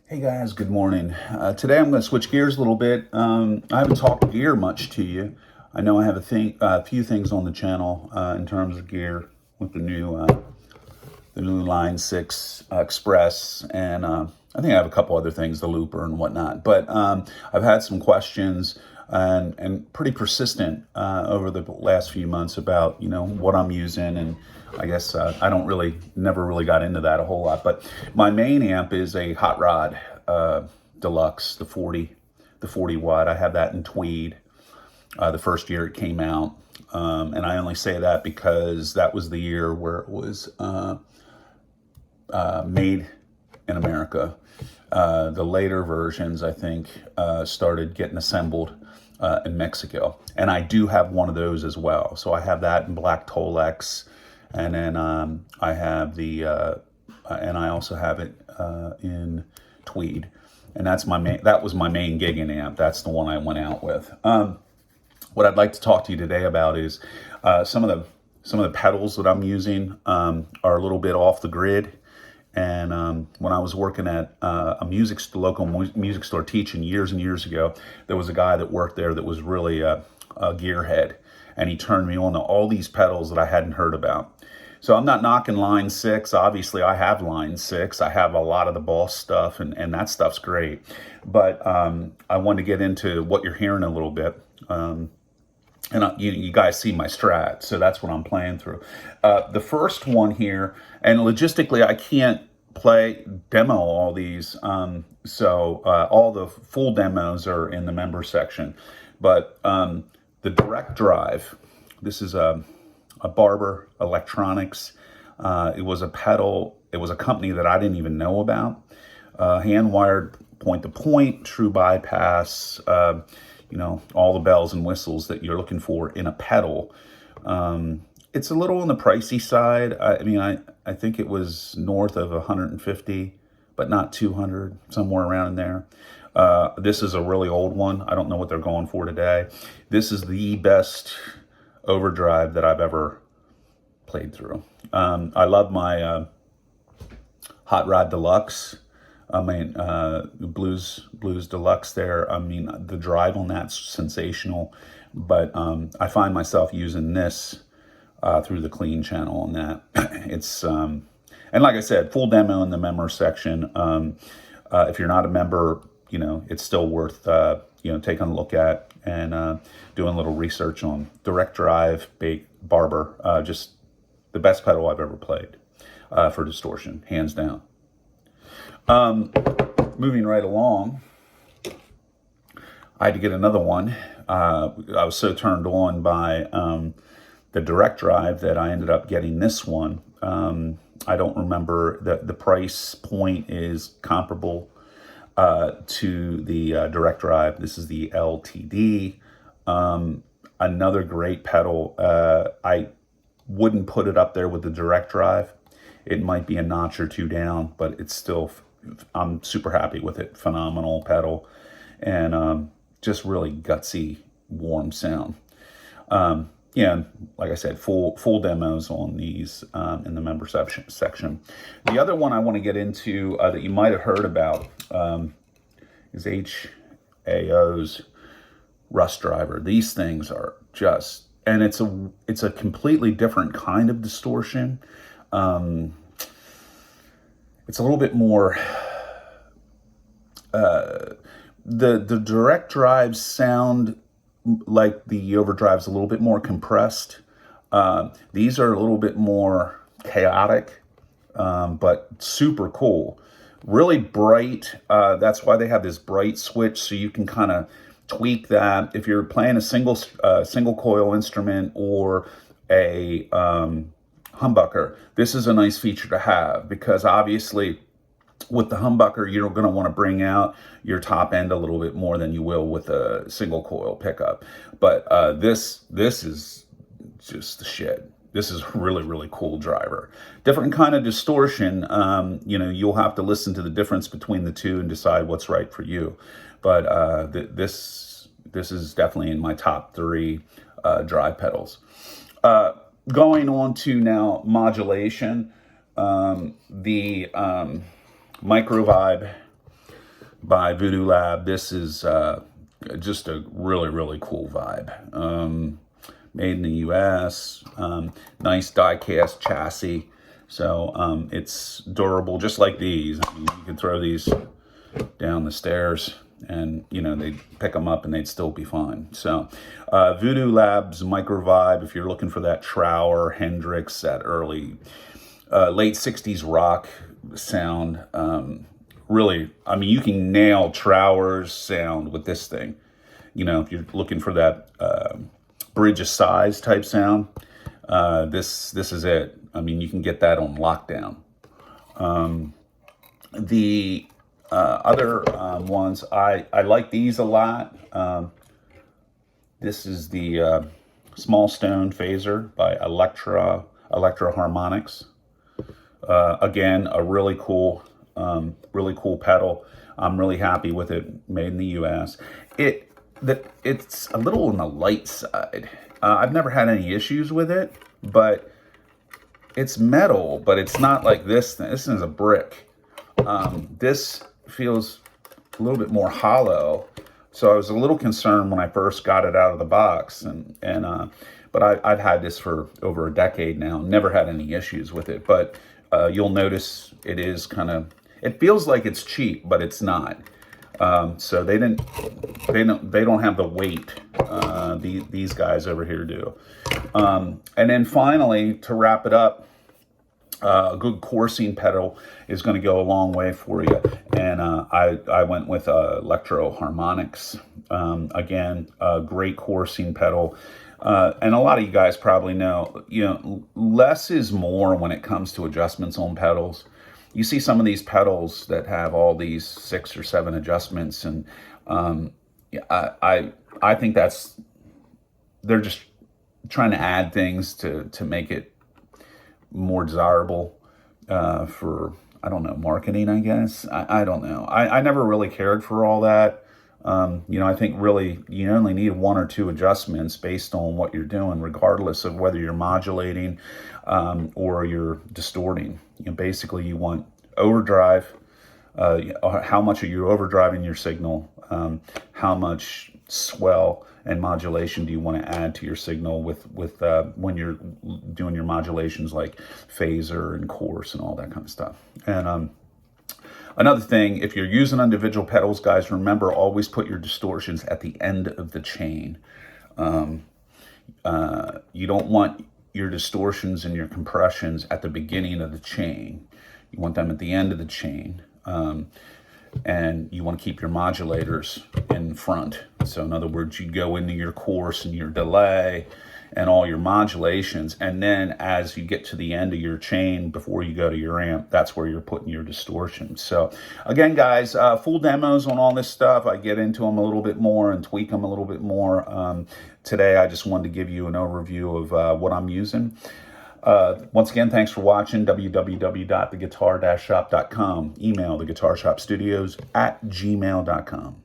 Hey guys, good morning. Today I'm going to switch gears a little bit. I haven't talked gear much to you. I know I have a few things on the channel in terms of gear with the new Line 6 Express, and I think I have a couple other things, the looper and whatnot. But I've had some questions and pretty persistent over the last few months about what I'm using, and I guess I never really got into that a whole lot. But my main amp is a Hot Rod Deluxe, the 40 watt. I have that in tweed. The first year it came out, and I only say that because that was the year where it was made in America. The later versions, I think, started getting assembled in Mexico. And I do have one of those as well. So I have that in black Tolex. And then I have and I also have it in tweed. And that was my main gigging amp. That's the one I went out with. What I'd like to talk to you today about is some of the pedals that I'm using are a little bit off the grid. And when I was working at a local music store teaching years and years ago, there was a guy that worked there that was really a gearhead, and he turned me on to all these pedals that I hadn't heard about. So I'm not knocking Line 6. Obviously, I have Line 6. I have a lot of the Boss stuff, and that stuff's great. But I wanted to get into what you're hearing a little bit. And you guys see my Strat, so that's what I'm playing through. The first one here, and logistically, I can't demo all these, so all the full demos are in the member section. But the direct drive, this is a Barber Electronics. It was a pedal. It was a company that I didn't even know about. Hand-wired point-to-point, true bypass, all the bells and whistles that you're looking for in a pedal. It's a little on the pricey side. I think it was north of 150, but not 200, somewhere around in there. This is a really old one. I don't know what they're going for today. This is the best overdrive that I've ever played through. I love my Hot Rod Deluxe. Blues Deluxe there. The drive on that's sensational, but I find myself using this through the clean channel on that. It's and like I said, full demo in the member section. If you're not a member, it's still worth taking a look at and doing a little research on. Direct drive, Barber, just the best pedal I've ever played for distortion, hands down. Moving right along, I had to get another one. I was so turned on by the direct drive that I ended up getting this one. I don't remember, the price point is comparable to the direct drive. This is the LTD. Another great pedal. I wouldn't put it up there with the direct drive. It might be a notch or two down, but it's still, I'm super happy with it. Phenomenal pedal, and just really gutsy, warm sound. Like I said, full demos on these in the member section. The other one I want to get into that you might have heard about is HAO's Rust Driver. These things are just, and it's a completely different kind of distortion. It's a little bit more, the direct drives sound like the overdrive's a little bit more compressed. These are a little bit more chaotic, but super cool. Really bright. That's why they have this bright switch, so you can kind of tweak that. If you're playing a single coil instrument or a humbucker, this is a nice feature to have, because obviously with the humbucker, you're going to want to bring out your top end a little bit more than you will with a single coil pickup. But this is just the shit. This is a really, really cool driver. Different kind of distortion. You'll have to listen to the difference between the two and decide what's right for you. But this is definitely in my top 3 drive pedals. Going on to now modulation, the Microvibe by Voodoo Lab. This is just a really, really cool vibe. Made in the US, nice die-cast chassis. So it's durable, just like these. I mean, you can throw these down the stairs and, you know, they'd pick them up and they'd still be fine. So Voodoo Labs Micro Vibe, if you're looking for that Trower, Hendrix, that early, late 60s rock sound, really, I mean, you can nail Trower's sound with this thing. You know, if you're looking for that Bridge of Sighs type sound, this is it. I mean, you can get that on lockdown. The other ones, I like these a lot. This is the Small Stone Phaser by Electro Harmonics. Again, a really cool pedal. I'm really happy with it. Made in the U.S. It's a little on the light side. I've never had any issues with it, but it's metal, but it's not like this thing. This is a brick. This feels a little bit more hollow. So I was a little concerned when I first got it out of the box, but I've had this for over a decade now. Never had any issues with it. But you'll notice it is it feels like it's cheap, but it's not. So they don't have the weight these guys over here do. And then finally, to wrap it up, a good coursing pedal is going to go a long way for you. And I went with Electro Harmonics. Again, a great coursing pedal. And a lot of you guys probably know, you know, less is more when it comes to adjustments on pedals. You see some of these pedals that have all these 6 or 7 adjustments, and I think they're just trying to add things to make it more desirable for, I don't know, marketing, I guess. I don't know. I never really cared for all that. You know, I think really you only need 1 or 2 adjustments based on what you're doing, regardless of whether you're modulating or you're distorting. You know, basically, you want overdrive. How much are you overdriving your signal? How much swell and modulation do you want to add to your signal with when you're doing your modulations like phaser and coarse and all that kind of stuff. And another thing, if you're using individual pedals, guys, remember, always put your distortions at the end of the chain. You don't want your distortions and your compressions at the beginning of the chain. You want them at the end of the chain. And you want to keep your modulators in front. So in other words, you go into your coarse and your delay and all your modulations, and then as you get to the end of your chain before you go to your amp, that's where you're putting your distortion. So again, guys, full demos on all this stuff. I get into them a little bit more and tweak them a little bit more. Today I just wanted to give you an overview of what I'm using. Once again, thanks for watching. www.theguitar-shop.com. Email theguitarshopstudios@gmail.com.